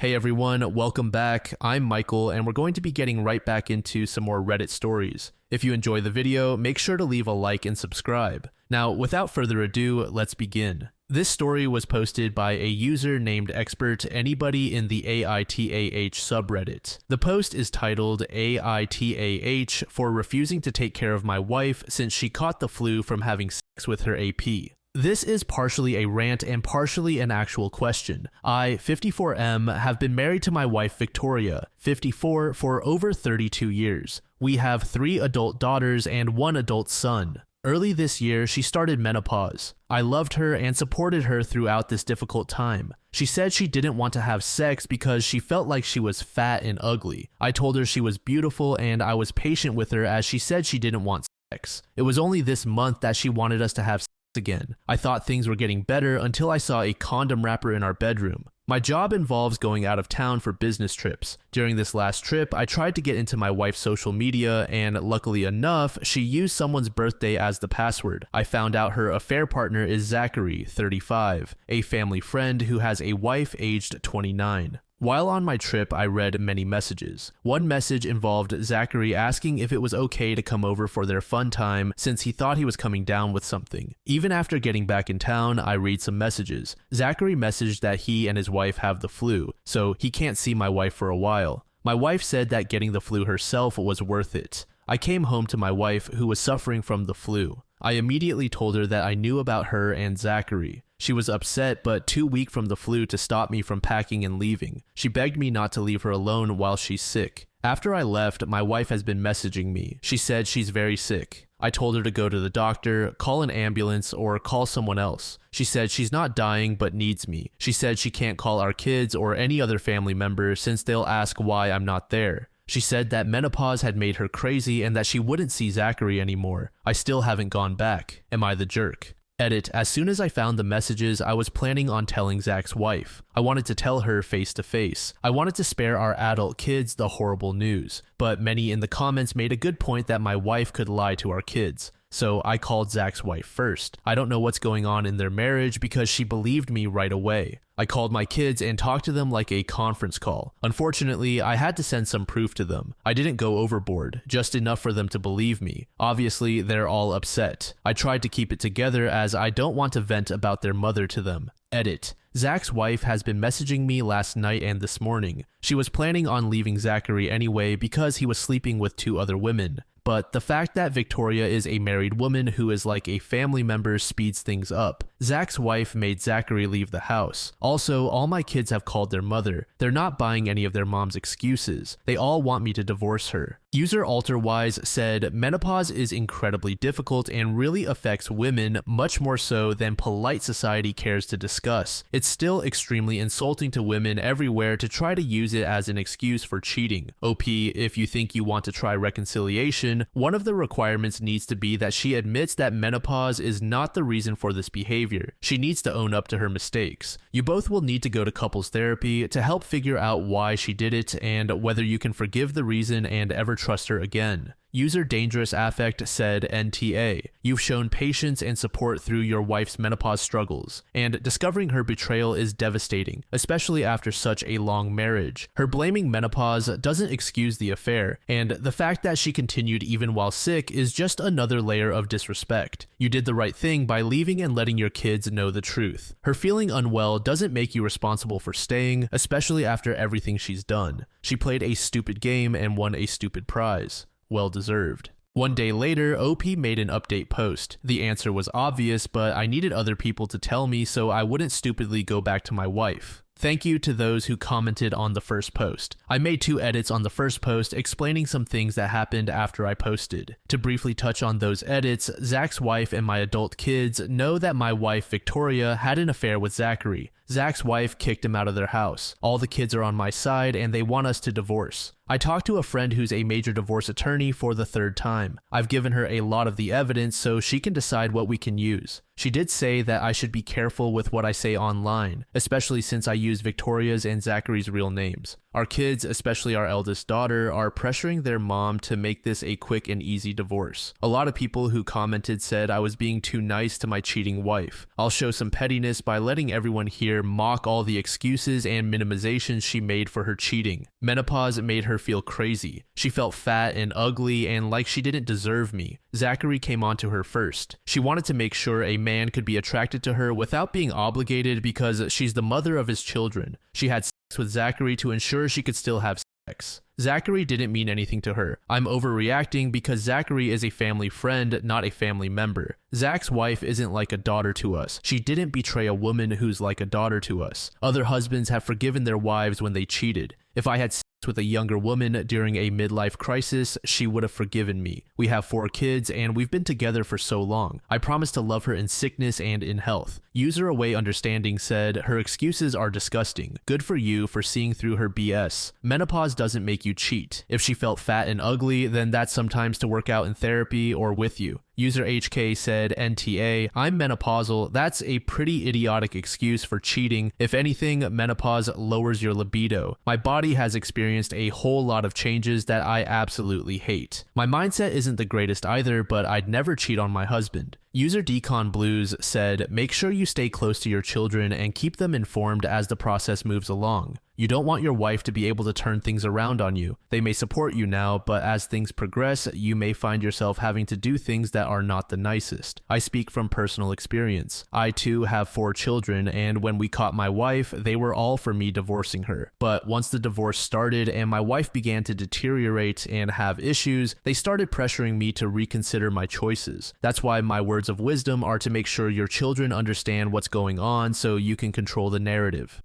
Hey everyone, welcome back. I'm Michael, and we're going to be getting right back into some more Reddit stories. If you enjoy the video, make sure to leave a like and subscribe. Now, without further ado, let's begin. This story was posted by a user named Expert Anybody in the AITAH subreddit. The post is titled AITAH for refusing to take care of my wife since she caught the flu from having sex with her AP. This is partially a rant and partially an actual question. I, 54M, have been married to my wife Victoria, 54, for over 32 years. We have 3 adult daughters and 1 adult son. Early this year, she started menopause. I loved her and supported her throughout this difficult time. She said she didn't want to have sex because she felt like she was fat and ugly. I told her she was beautiful and I was patient with her as she said she didn't want sex. It was only this month that she wanted us to have sex again. I thought things were getting better until I saw a condom wrapper in our bedroom. My job involves going out of town for business trips. During this last trip, I tried to get into my wife's social media and luckily enough, she used someone's birthday as the password. I found out her affair partner is Zachary, 35, a family friend who has a wife aged 29. While on my trip, I read many messages. One message involved Zachary asking if it was okay to come over for their fun time since he thought he was coming down with something. Even after getting back in town, I read some messages. Zachary messaged that he and his wife have the flu, so he can't see my wife for a while. My wife said that getting the flu herself was worth it. I came home to my wife, who was suffering from the flu. I immediately told her that I knew about her and Zachary. She was upset but too weak from the flu to stop me from packing and leaving. She begged me not to leave her alone while she's sick. After I left, my wife has been messaging me. She said she's very sick. I told her to go to the doctor, call an ambulance, or call someone else. She said she's not dying but needs me. She said she can't call our kids or any other family member since they'll ask why I'm not there. She said that menopause had made her crazy and that she wouldn't see Zachary anymore. I still haven't gone back. Am I the jerk? Edit, as soon as I found the messages, I was planning on telling Zach's wife. I wanted to tell her face to face. I wanted to spare our adult kids the horrible news, but many in the comments made a good point that my wife could lie to our kids. So I called Zach's wife first. I don't know what's going on in their marriage because she believed me right away. I called my kids and talked to them like a conference call. Unfortunately, I had to send some proof to them. I didn't go overboard, just enough for them to believe me. Obviously, they're all upset. I tried to keep it together as I don't want to vent about their mother to them. Edit. Zach's wife has been messaging me last night and this morning. She was planning on leaving Zachary anyway because he was sleeping with 2 other women. But the fact that Victoria is a married woman who is like a family member speeds things up. Zach's wife made Zachary leave the house. Also, all my kids have called their mother. They're not buying any of their mom's excuses. They all want me to divorce her. User Alterwise said, menopause is incredibly difficult and really affects women much more so than polite society cares to discuss. It's still extremely insulting to women everywhere to try to use it as an excuse for cheating. OP, if you think you want to try reconciliation, one of the requirements needs to be that she admits that menopause is not the reason for this behavior. She needs to own up to her mistakes. You both will need to go to couples therapy to help figure out why she did it and whether you can forgive the reason and ever trust her again. User Dangerous Affect said NTA, you've shown patience and support through your wife's menopause struggles, and discovering her betrayal is devastating, especially after such a long marriage. Her blaming menopause doesn't excuse the affair, and the fact that she continued even while sick is just another layer of disrespect. You did the right thing by leaving and letting your kids know the truth. Her feeling unwell doesn't make you responsible for staying, especially after everything she's done. She played a stupid game and won a stupid prize. Well deserved. One day later, OP made an update post. The answer was obvious, but I needed other people to tell me so I wouldn't stupidly go back to my wife. Thank you to those who commented on the first post. I made 2 edits on the first post explaining some things that happened after I posted. To briefly touch on those edits, Zach's wife and my adult kids know that my wife Victoria had an affair with Zachary. Zach's wife kicked him out of their house. All the kids are on my side and they want us to divorce. I talked to a friend who's a major divorce attorney for the 3rd time. I've given her a lot of the evidence so she can decide what we can use. She did say that I should be careful with what I say online, especially since I use Victoria's and Zachary's real names. Our kids, especially our eldest daughter, are pressuring their mom to make this a quick and easy divorce. A lot of people who commented said I was being too nice to my cheating wife. I'll show some pettiness by letting everyone here mock all the excuses and minimizations she made for her cheating. Menopause made her feel crazy. She felt fat and ugly and like she didn't deserve me. Zachary came on to her first. She wanted to make sure a man could be attracted to her without being obligated because she's the mother of his children. She had sex with Zachary to ensure she could still have sex. Zachary didn't mean anything to her. I'm overreacting because Zachary is a family friend, not a family member. Zach's wife isn't like a daughter to us. She didn't betray a woman who's like a daughter to us. Other husbands have forgiven their wives when they cheated. If I had sex with a younger woman during a midlife crisis, she would have forgiven me. We have 4 kids and we've been together for so long. I promise to love her in sickness and in health. User Away Understanding said, her excuses are disgusting. Good for you for seeing through her BS. Menopause doesn't make you cheat. If she felt fat and ugly, then that's sometimes to work out in therapy or with you. User HK said, NTA, I'm menopausal. That's a pretty idiotic excuse for cheating. If anything, menopause lowers your libido. My body has experienced a whole lot of changes that I absolutely hate. My mindset isn't the greatest either, but I'd never cheat on my husband. User Decon Blues said, make sure you stay close to your children and keep them informed as the process moves along. You don't want your wife to be able to turn things around on you. They may support you now, but as things progress, you may find yourself having to do things that are not the nicest. I speak from personal experience. I too have 4 children, and when we caught my wife, they were all for me divorcing her. But once the divorce started and my wife began to deteriorate and have issues, they started pressuring me to reconsider my choices. That's why my words of wisdom are to make sure your children understand what's going on so you can control the narrative.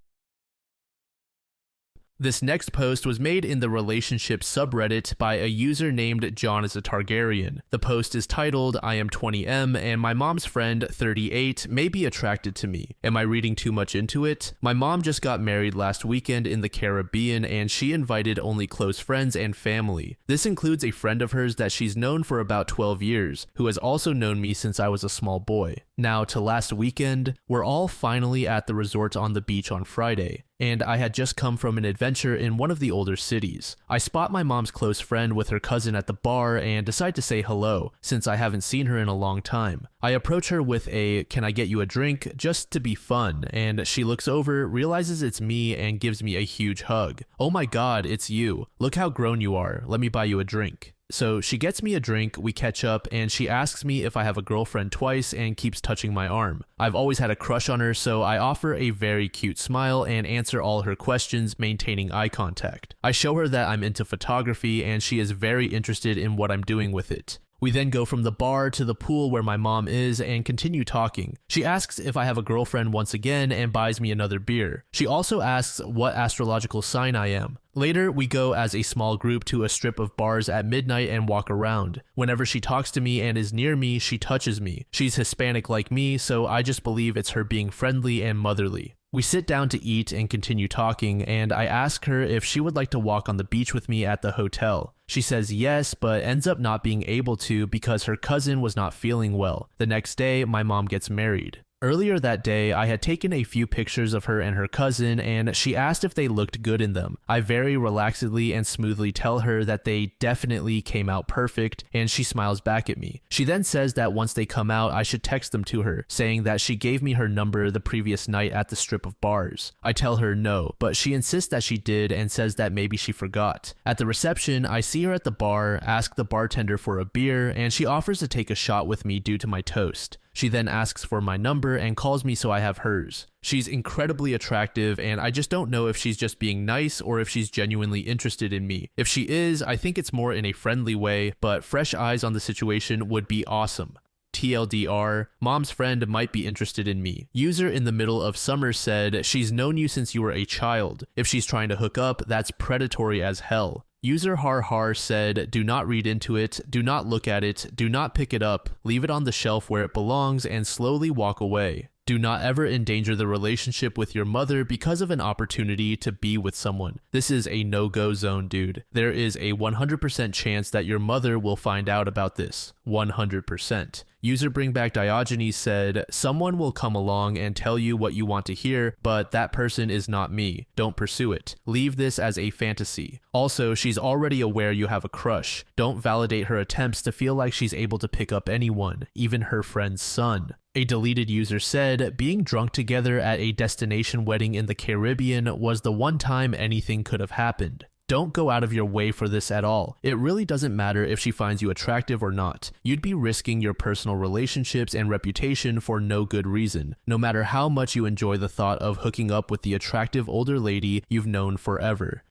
This next post was made in the relationship subreddit by a user named John is a Targaryen. The post is titled, I am 20M and my mom's friend, 38, may be attracted to me. Am I reading too much into it? My mom just got married last weekend in the Caribbean and she invited only close friends and family. This includes a friend of hers that she's known for about 12 years, who has also known me since I was a small boy. Now to last weekend, we're all finally at the resort on the beach on Friday, and I had just come from an adventure in one of the older cities. I spot my mom's close friend with her cousin at the bar and decide to say hello, since I haven't seen her in a long time. I approach her with a, can I get you a drink, just to be fun, and she looks over, realizes it's me, and gives me a huge hug. Oh my god, it's you. Look how grown you are. Let me buy you a drink. So she gets me a drink, we catch up, and she asks me if I have a girlfriend twice and keeps touching my arm. I've always had a crush on her, so I offer a very cute smile and answer all her questions, maintaining eye contact. I show her that I'm into photography and she is very interested in what I'm doing with it. We then go from the bar to the pool where my mom is and continue talking. She asks if I have a girlfriend once again and buys me another beer. She also asks what astrological sign I am. Later, we go as a small group to a strip of bars at midnight and walk around. Whenever she talks to me and is near me, she touches me. She's Hispanic like me, so I just believe it's her being friendly and motherly. We sit down to eat and continue talking, and I ask her if she would like to walk on the beach with me at the hotel. She says yes, but ends up not being able to because her cousin was not feeling well. The next day, my mom gets married. Earlier that day, I had taken a few pictures of her and her cousin, and she asked if they looked good in them. I very relaxedly and smoothly tell her that they definitely came out perfect, and she smiles back at me. She then says that once they come out, I should text them to her, saying that she gave me her number the previous night at the strip of bars. I tell her no, but she insists that she did and says that maybe she forgot. At the reception, I see her at the bar, ask the bartender for a beer, and she offers to take a shot with me due to my toast. She then asks for my number and calls me so I have hers. She's incredibly attractive, and I just don't know if she's just being nice or if she's genuinely interested in me. If she is, I think it's more in a friendly way, but fresh eyes on the situation would be awesome. TLDR, mom's friend might be interested in me. User in the middle of summer said, she's known you since you were a child. If she's trying to hook up, that's predatory as hell. User Har Har said, do not read into it, do not look at it, do not pick it up, leave it on the shelf where it belongs and slowly walk away. Do not ever endanger the relationship with your mother because of an opportunity to be with someone. This is a no-go zone, dude. There is a 100% chance that your mother will find out about this. 100%. User Bringback Diogenes said, "Someone will come along and tell you what you want to hear, but that person is not me. Don't pursue it. Leave this as a fantasy. Also, she's already aware you have a crush. Don't validate her attempts to feel like she's able to pick up anyone, even her friend's son." A deleted user said, "Being drunk together at a destination wedding in the Caribbean was the one time anything could have happened. Don't go out of your way for this at all. It really doesn't matter if she finds you attractive or not. You'd be risking your personal relationships and reputation for no good reason, no matter how much you enjoy the thought of hooking up with the attractive older lady you've known forever."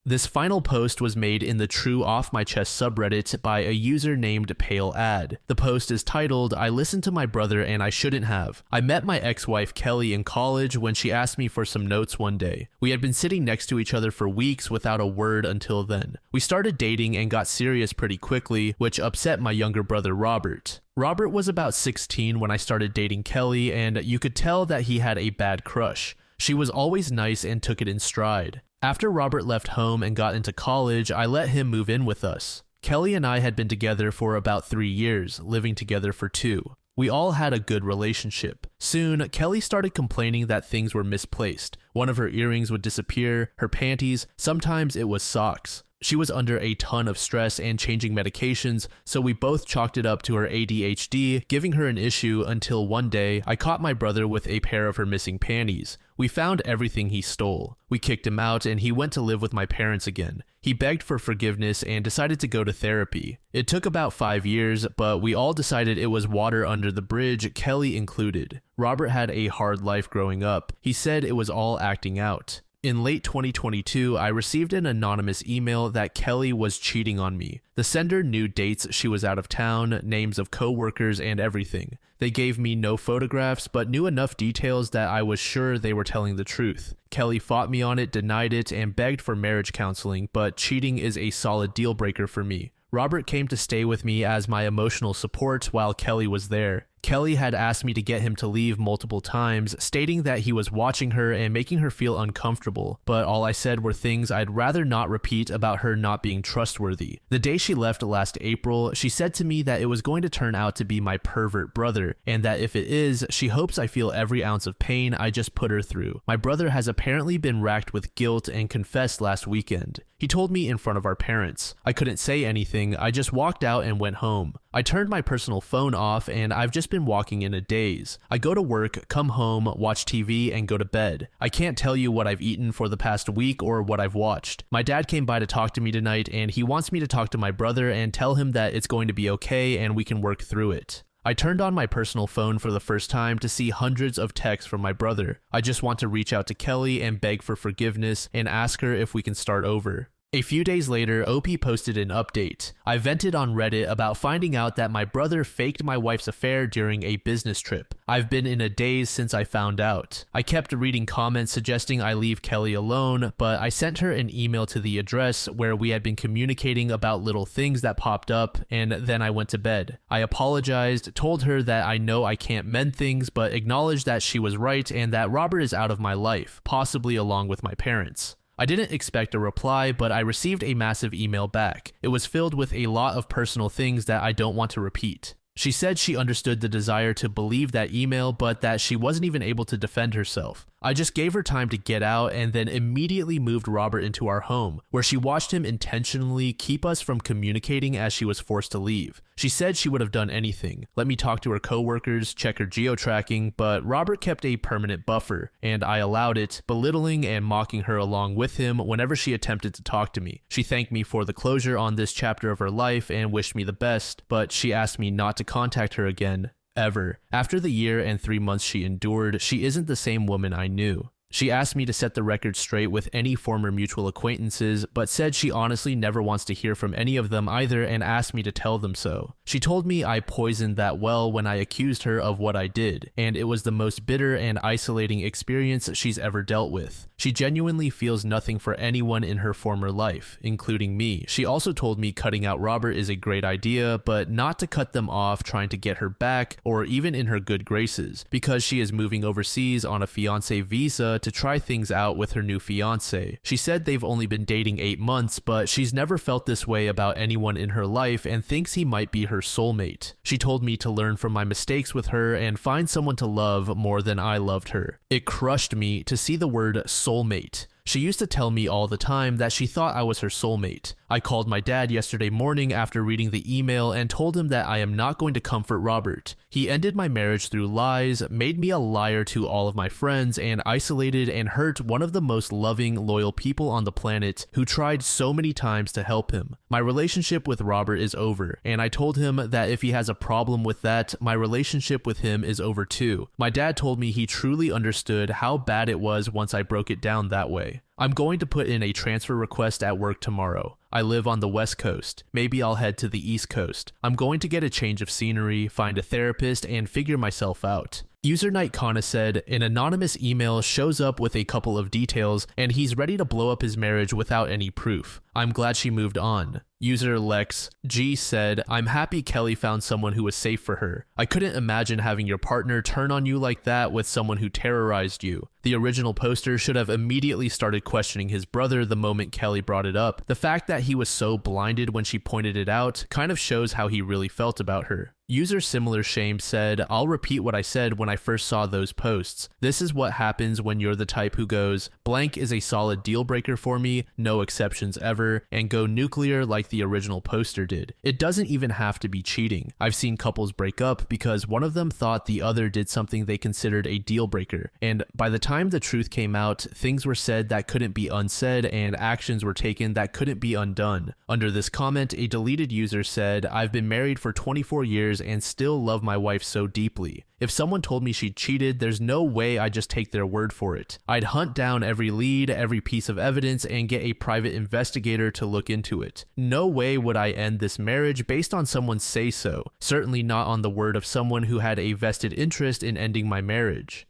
This final post was made in the True Off My Chest subreddit by a user named Pale Ad. The post is titled, "I listened to my brother and I shouldn't have. I met my ex-wife Kelly in college when she asked me for some notes one day. We had been sitting next to each other for weeks without a word until then. We started dating and got serious pretty quickly, which upset my younger brother Robert. Robert was about 16 when I started dating Kelly, and you could tell that he had a bad crush. She was always nice and took it in stride. After Robert left home and got into college, I let him move in with us. Kelly and I had been together for about 3 years, living together for 2. We all had a good relationship. Soon, Kelly started complaining that things were misplaced. One of her earrings would disappear, her panties, sometimes it was socks. She was under a ton of stress and changing medications, so we both chalked it up to her ADHD, giving her an issue until one day I caught my brother with a pair of her missing panties. We found everything he stole. We kicked him out and he went to live with my parents again. He begged for forgiveness and decided to go to therapy. It took about 5 years, but we all decided it was water under the bridge, Kelly included. Robert had a hard life growing up. He said it was all acting out. In late 2022, I received an anonymous email that Kelly was cheating on me. The sender knew dates she was out of town, names of co-workers, and everything. They gave me no photographs, but knew enough details that I was sure they were telling the truth. Kelly fought me on it, denied it, and begged for marriage counseling, but cheating is a solid deal breaker for me. Robert came to stay with me as my emotional support while Kelly was there. Kelly had asked me to get him to leave multiple times, stating that he was watching her and making her feel uncomfortable, but all I said were things I'd rather not repeat about her not being trustworthy. The day she left last April, she said to me that it was going to turn out to be my pervert brother, and that if it is, she hopes I feel every ounce of pain I just put her through. My brother has apparently been racked with guilt and confessed last weekend. He told me in front of our parents. I couldn't say anything, I just walked out and went home. I turned my personal phone off and I've just been walking in a daze. I go to work, come home, watch TV, and go to bed. I can't tell you what I've eaten for the past week or what I've watched. My dad came by to talk to me tonight and he wants me to talk to my brother and tell him that it's going to be okay and we can work through it. I turned on my personal phone for the first time to see hundreds of texts from my brother. I just want to reach out to Kelly and beg for forgiveness and ask her if we can start over. A few days later, OP posted an update. I vented on Reddit about finding out that my brother faked my wife's affair during a business trip. I've been in a daze since I found out. I kept reading comments suggesting I leave Kelly alone, but I sent her an email to the address where we had been communicating about little things that popped up, and then I went to bed. I apologized, told her that I know I can't mend things, but acknowledged that she was right and that Robert is out of my life, possibly along with my parents. I didn't expect a reply, but I received a massive email back. It was filled with a lot of personal things that I don't want to repeat. She said she understood the desire to believe that email, but that she wasn't even able to defend herself. I just gave her time to get out and then immediately moved Robert into our home, where she watched him intentionally keep us from communicating as she was forced to leave. She said she would have done anything, let me talk to her coworkers, check her geo-tracking, but Robert kept a permanent buffer, and I allowed it, belittling and mocking her along with him whenever she attempted to talk to me. She thanked me for the closure on this chapter of her life and wished me the best, but she asked me not to contact her again. Ever. After the year and 3 months she endured, she isn't the same woman I knew. She asked me to set the record straight with any former mutual acquaintances, but said she honestly never wants to hear from any of them either and asked me to tell them so. She told me I poisoned that well when I accused her of what I did, and it was the most bitter and isolating experience she's ever dealt with. She genuinely feels nothing for anyone in her former life, including me. She also told me cutting out Robert is a great idea, but not to cut them off trying to get her back or even in her good graces, because she is moving overseas on a fiancé visa Florida to try things out with her new fiance. She said they've only been dating 8 months, but she's never felt this way about anyone in her life and thinks he might be her soulmate. She told me to learn from my mistakes with her and find someone to love more than I loved her. It crushed me to see the word soulmate. She used to tell me all the time that she thought I was her soulmate. I called my dad yesterday morning after reading the email and told him that I am not going to comfort Robert. He ended my marriage through lies, made me a liar to all of my friends, and isolated and hurt one of the most loving, loyal people on the planet who tried so many times to help him. My relationship with Robert is over, and I told him that if he has a problem with that, my relationship with him is over too. My dad told me he truly understood how bad it was once I broke it down that way. I'm going to put in a transfer request at work tomorrow. I live on the West Coast. Maybe I'll head to the East Coast. I'm going to get a change of scenery, find a therapist, and figure myself out. User Night Kana said, an anonymous email shows up with a couple of details, and he's ready to blow up his marriage without any proof. I'm glad she moved on. User Lex G said, I'm happy Kelly found someone who was safe for her. I couldn't imagine having your partner turn on you like that with someone who terrorized you. The original poster should have immediately started questioning his brother the moment Kelly brought it up. The fact that he was so blinded when she pointed it out kind of shows how he really felt about her. User Similar Shame said, I'll repeat what I said when I first saw those posts. This is what happens when you're the type who goes, blank is a solid deal breaker for me, no exceptions ever, and go nuclear like the original poster did. It doesn't even have to be cheating. I've seen couples break up because one of them thought the other did something they considered a deal breaker, and by the time the truth came out, things were said that couldn't be unsaid and actions were taken that couldn't be undone. Under this comment, a deleted user said, I've been married for 24 years and still love my wife so deeply. If someone told me she cheated, there's no way I'd just take their word for it. I'd hunt down every lead, every piece of evidence, and get a private investigator to look into it. No way would I end this marriage based on someone's say-so, certainly not on the word of someone who had a vested interest in ending my marriage.